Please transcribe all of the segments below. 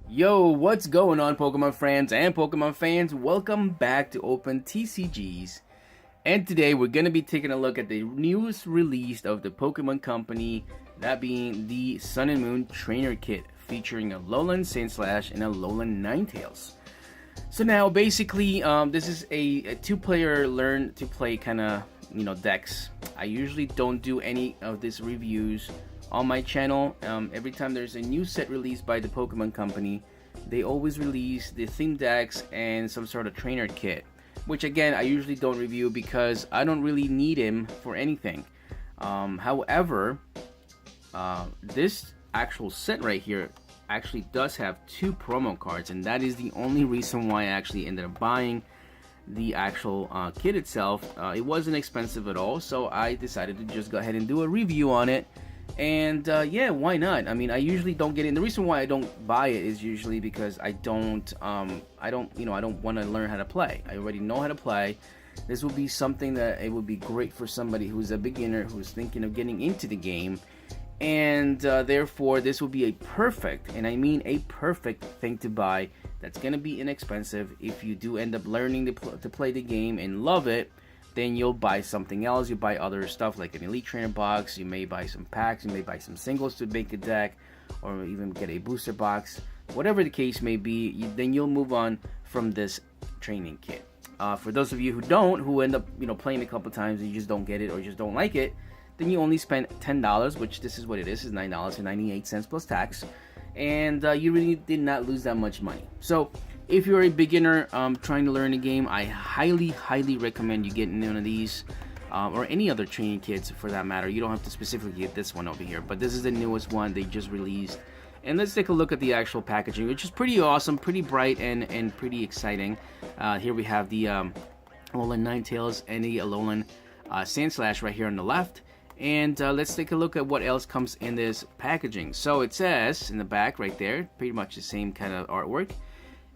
Yo, what's going on, Pokemon friends and Pokemon fans? Welcome back to Open TCGs. And today we're going to be taking a look at the newest release of the Pokemon Company, that being the Sun and Moon Trainer Kit, featuring a Alolan Sandslash and a Alolan Ninetails. So now, basically, this is a two-player learn-to-play kind of, decks. I usually don't do any of these reviews on my channel. Every time there's a new set released by the Pokemon Company, they always release the theme decks and some sort of trainer kit, which again I usually don't review because I don't really need him for anything. However, this actual set right here actually does have two promo cards, and that is the only reason why I actually ended up buying the actual kit itself. It wasn't expensive at all, so I decided to just go ahead and do a review on it. And yeah, why not? I mean, I usually don't get in. The reason why I don't buy it is usually because I don't want to learn how to play. I already know how to play. This would be something that it would be great for somebody who's a beginner, who's thinking of getting into the game, and therefore this would be a perfect, and I mean a perfect thing to buy. That's gonna be inexpensive. If you do end up learning to play the game and love it, then you'll buy something else. You buy other stuff like an Elite Trainer box, you may buy some packs, you may buy some singles to make a deck, or even get a booster box. Whatever the case may be, then you'll move on from this training kit. For those of you who end up playing a couple times and you just don't get it or just don't like it, then you only spend $10, which this is what it is $9.98 plus tax, and you really did not lose that much money. So if you're a beginner trying to learn a game, I highly recommend you getting one of these, or any other training kits for that matter. You don't have to specifically get this one over here, but this is the newest one they just released. And let's take a look at the actual packaging, which is pretty awesome, pretty bright, and pretty exciting. Here we have the Alolan Ninetails and the Alolan Sandslash right here on the left. And let's take a look at what else comes in this packaging. So it says in the back right there, pretty much the same kind of artwork.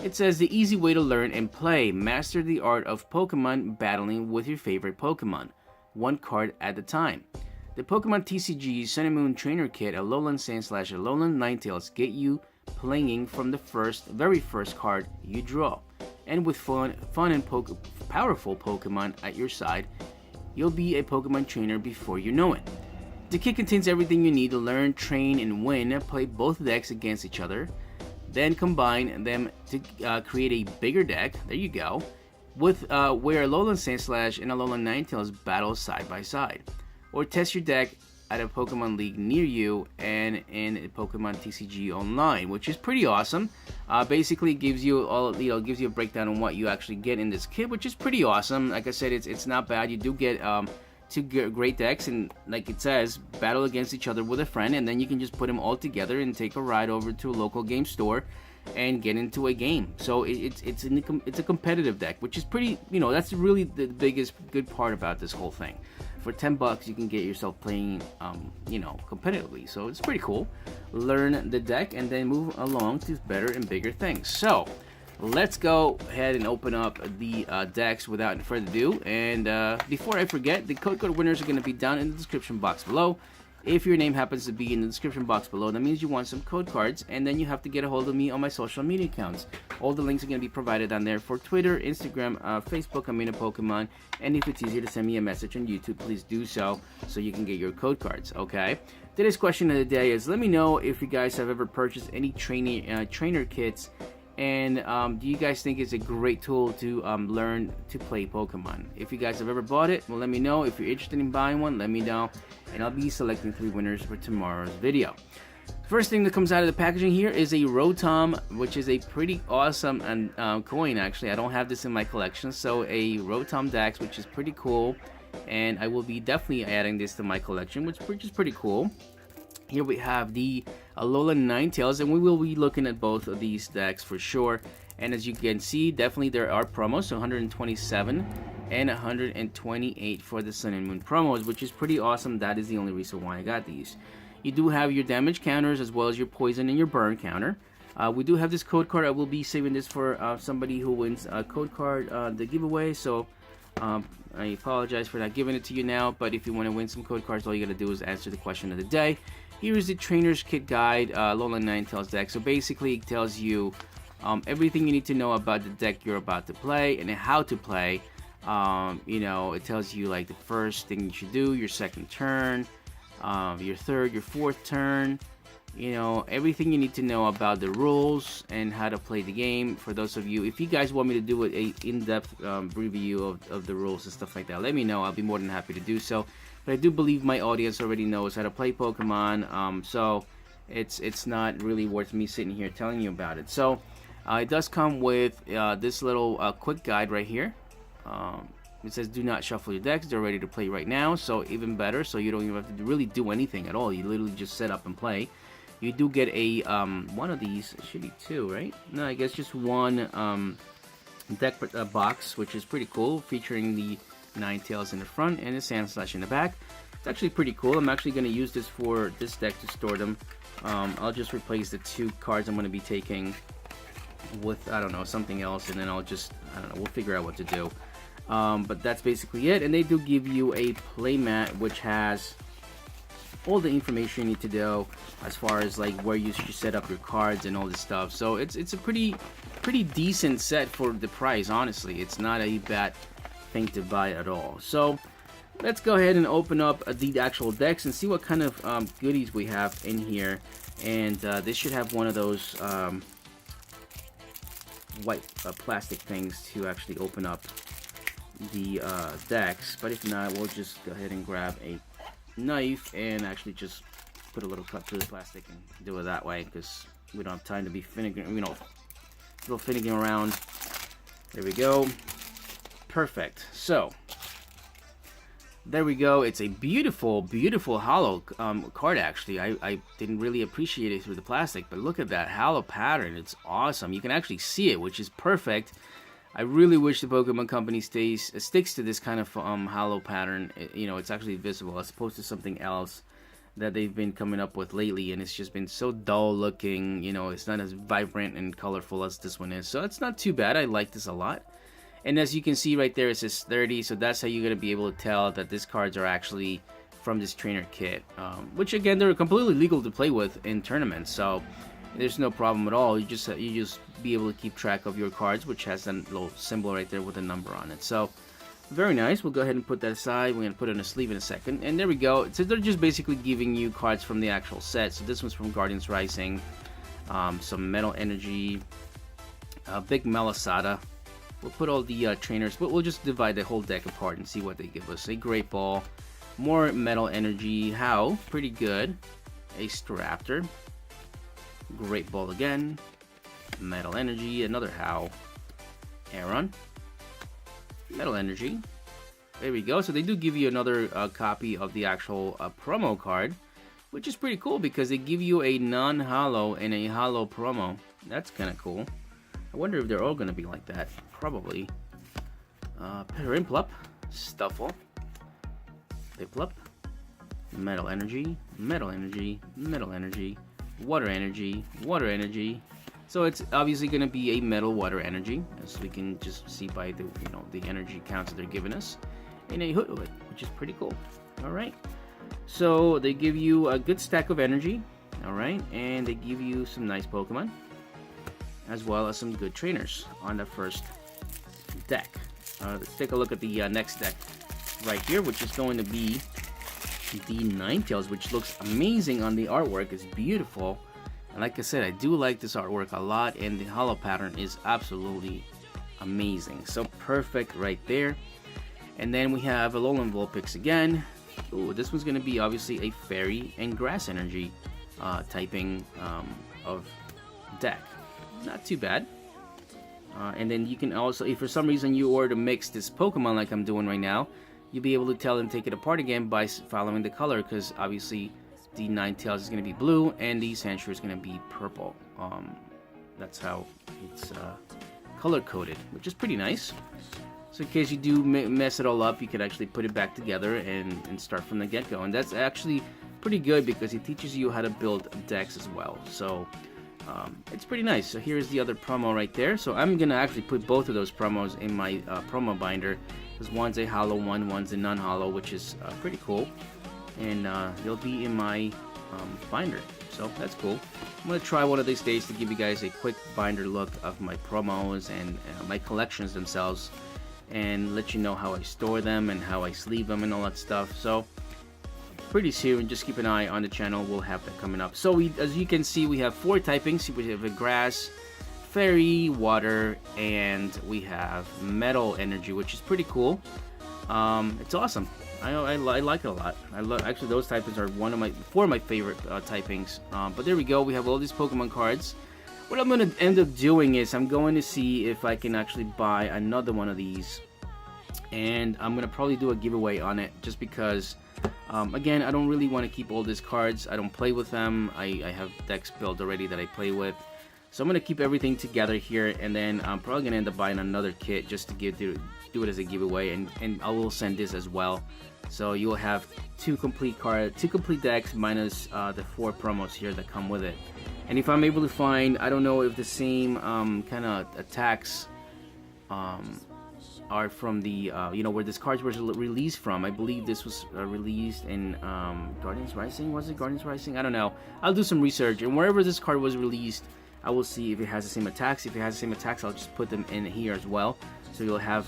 It says, the easy way to learn and play. Master the art of Pokemon battling with your favorite Pokemon, one card at a time. The Pokemon TCG Sun and Moon Trainer Kit, Alolan Sandslash, Alolan Ninetales get you playing from the very first card you draw. And with fun and powerful Pokemon at your side, you'll be a Pokemon trainer before you know it. The kit contains everything you need to learn, train, and win. Play both decks against each other, then combine them to create a bigger deck. There you go. With where Alolan Sandslash and Alolan Ninetales battle side by side, or test your deck at a Pokemon League near you and in a Pokemon TCG Online, which is pretty awesome. Basically, gives you gives you a breakdown on what you actually get in this kit, which is pretty awesome. Like I said, it's not bad. You do get two great decks, and like it says, battle against each other with a friend, and then you can just put them all together and take a ride over to a local game store and get into a game. So it's a competitive deck, which is pretty, that's really the biggest good part about this whole thing. For $10 you can get yourself playing competitively, so it's pretty cool. Learn the deck and then move along to better and bigger things. So let's go ahead and open up the decks without further ado. And before I forget, the code winners are going to be down in the description box below. If your name happens to be in the description box below, that means you want some code cards, and then you have to get a hold of me on my social media accounts. All the links are going to be provided on there for Twitter, Instagram, Facebook, I'm in a Pokemon, and if it's easier to send me a message on YouTube, please do so you can get your code cards, okay? Today's question of the day is, let me know if you guys have ever purchased any trainer kits, and do you guys think it's a great tool to learn to play Pokemon? If you guys have ever bought it, well, let me know. If you're interested in buying one, let me know, and I'll be selecting 3 winners for tomorrow's video. First thing that comes out of the packaging here is a Rotom, which is a pretty awesome coin, actually. I don't have this in my collection, so a Rotom Dex, which is pretty cool, and I will be definitely adding this to my collection, which is pretty cool. Here we have the Alolan Ninetales, and we will be looking at both of these decks for sure. And as you can see, definitely there are promos, so 127 and 128 for the Sun and Moon promos, which is pretty awesome. That is the only reason why I got these. You do have your damage counters as well as your poison and your burn counter. We do have this code card. I will be saving this for somebody who wins a code card, the giveaway, so I apologize for not giving it to you now, but if you want to win some code cards, all you got to do is answer the question of the day. here is the Trainer's Kit Guide, Alolan Ninetails deck. So basically it tells you everything you need to know about the deck you're about to play and how to play. You know, it tells you like the first thing you should do, your second turn, your third, your fourth turn. You know, everything you need to know about the rules and how to play the game. For those of you, if you guys want me to do a in-depth review of the rules and stuff like that, let me know. I'll be more than happy to do so. But I do believe my audience already knows how to play Pokemon, so it's not really worth me sitting here telling you about it. So it does come with this little quick guide right here. It says do not shuffle your decks, they're ready to play right now, so even better. So you don't even have to really do anything at all, you literally just set up and play. You do get a one of these, it should be two, right? No, I guess just one deck box, which is pretty cool, featuring the Ninetails in the front and the Sandslash in the back. It's actually pretty cool. I'm actually going to use this for this deck to store them. I'll just replace the 2 cards I'm going to be taking with, I don't know, something else, and then I'll just, I don't know, we'll figure out what to do. But that's basically it, and they do give you a playmat which has all the information you need to know as far as like where you should set up your cards and all this stuff. So it's a pretty decent set for the price. Honestly, it's not a bad thing to buy at all. So let's go ahead and open up the actual decks and see what kind of goodies we have in here. And this should have one of those white plastic things to actually open up the decks. But if not, we'll just go ahead and grab a knife and actually just put a little cut through the plastic and do it that way, because we don't have time to be finneging, you know, little finneging around. There we go. Perfect. So there we go. It's a beautiful, beautiful hollow card. Actually, I didn't really appreciate it through the plastic, but look at that hollow pattern. It's awesome. You can actually see it, which is perfect. I really wish the Pokemon Company sticks to this kind of hollow pattern. You know, it's actually visible as opposed to something else that they've been coming up with lately, and it's just been so dull looking. You know, it's not as vibrant and colorful as this one is, so it's not too bad. I like this a lot. And as you can see right there, it says 30, so that's how you're going to be able to tell that these cards are actually from this trainer kit, which again, they're completely legal to play with in tournaments, so there's no problem at all. You just be able to keep track of your cards, which has that little symbol right there with a number on it. So very nice. We'll go ahead and put that aside. We're going to put it in a sleeve in a second. And there we go. So they're just basically giving you cards from the actual set. So this one's from Guardians Rising, some Metal Energy, Big Melisada. We'll put all the trainers, but we'll just divide the whole deck apart and see what they give us. A Great Ball, more Metal Energy, How, pretty good. A Staraptor, Great Ball again, Metal Energy, another How, Aron, Metal Energy. There we go. So they do give you another copy of the actual promo card, which is pretty cool because they give you a non-holo and a holo promo. That's kind of cool. I wonder if they're all going to be like that. Probably. Perimplup, Stuffle, Piplup, Metal Energy, Metal Energy, Metal Energy, Water Energy, Water Energy. So it's obviously going to be a Metal Water Energy, as we can just see by the the energy counts that they're giving us, and a Hoothoot, which is pretty cool. All right. So they give you a good stack of energy. All right, and they give you some nice Pokemon, as well as some good trainers on the first deck. Let's take a look at the next deck right here, which is going to be the Ninetails, which looks amazing on the artwork. It's beautiful, and like I said, I do like this artwork a lot, and the holo pattern is absolutely amazing. So perfect right there. And then we have a Lowland Vulpix again. Ooh, this one's going to be obviously a Fairy and Grass Energy typing of deck. Not too bad. And then you can also, if for some reason you were to mix this Pokemon like I'm doing right now, you'll be able to tell and take it apart again by following the color, because obviously the Ninetails is going to be blue and the Sandshrew is going to be purple. That's how it's color coded, which is pretty nice. So in case you do mess it all up, you can actually put it back together and start from the get-go. And that's actually pretty good because it teaches you how to build decks as well. So it's pretty nice. So here's the other promo right there. So I'm going to actually put both of those promos in my promo binder, because one's a holo one, one's a non-holo, which is pretty cool. And they'll be in my binder. So that's cool. I'm gonna try one of these days to give you guys a quick binder look of my promos and my collections themselves, and let you know how I store them and how I sleeve them and all that stuff. So pretty soon, just keep an eye on the channel. We'll have that coming up. So as you can see, we have 4 typings. We have a grass, fairy, water, and we have metal energy, which is pretty cool. It's awesome. I like it a lot. Actually, those typings are 4 of my favorite typings. But there we go. We have all these Pokemon cards. What I'm going to end up doing is I'm going to see if I can actually buy another one of these, and I'm going to probably do a giveaway on it, just because again, I don't really want to keep all these cards. I don't play with them. I have decks built already that I play with. So I'm going to keep everything together here, and then I'm probably going to end up buying another kit just to do it as a giveaway, and I will send this as well. So you'll have 2 complete decks minus the 4 promos here that come with it. And if I'm able to find, I don't know if the same kind of attacks are from the where this cards were released from. I believe this was released in Guardians Rising. Was it Guardians Rising? I don't know. I'll do some research, and wherever this card was released, I will see if it has the same attacks. If it has the same attacks, I'll just put them in here as well. So you'll have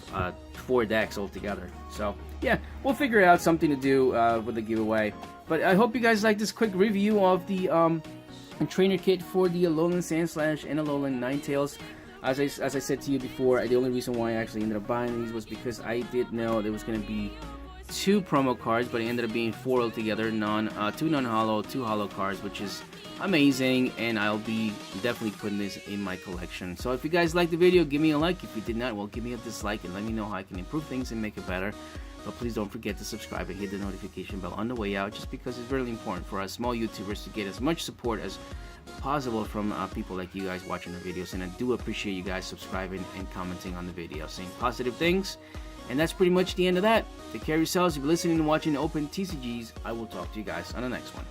4 decks altogether. So yeah, we'll figure out something to do with the giveaway. But I hope you guys like this quick review of the trainer kit for the Alolan Sandslash and Alolan Ninetails. As I said to you before, the only reason why I actually ended up buying these was because I did know there was going to be 2 promo cards, but it ended up being 4 altogether, 2 non-holo, 2 holo cards, which is amazing, and I'll be definitely putting this in my collection. So if you guys liked the video, give me a like. If you did not, well, give me a dislike and let me know how I can improve things and make it better. But please don't forget to subscribe and hit the notification bell on the way out, just because it's really important for us small YouTubers to get as much support as possible from people like you guys watching the videos. And I do appreciate you guys subscribing and commenting on the video, saying positive things. And that's pretty much the end of that. Take care of yourselves. If you're listening and watching Open TCGs, I will talk to you guys on the next one.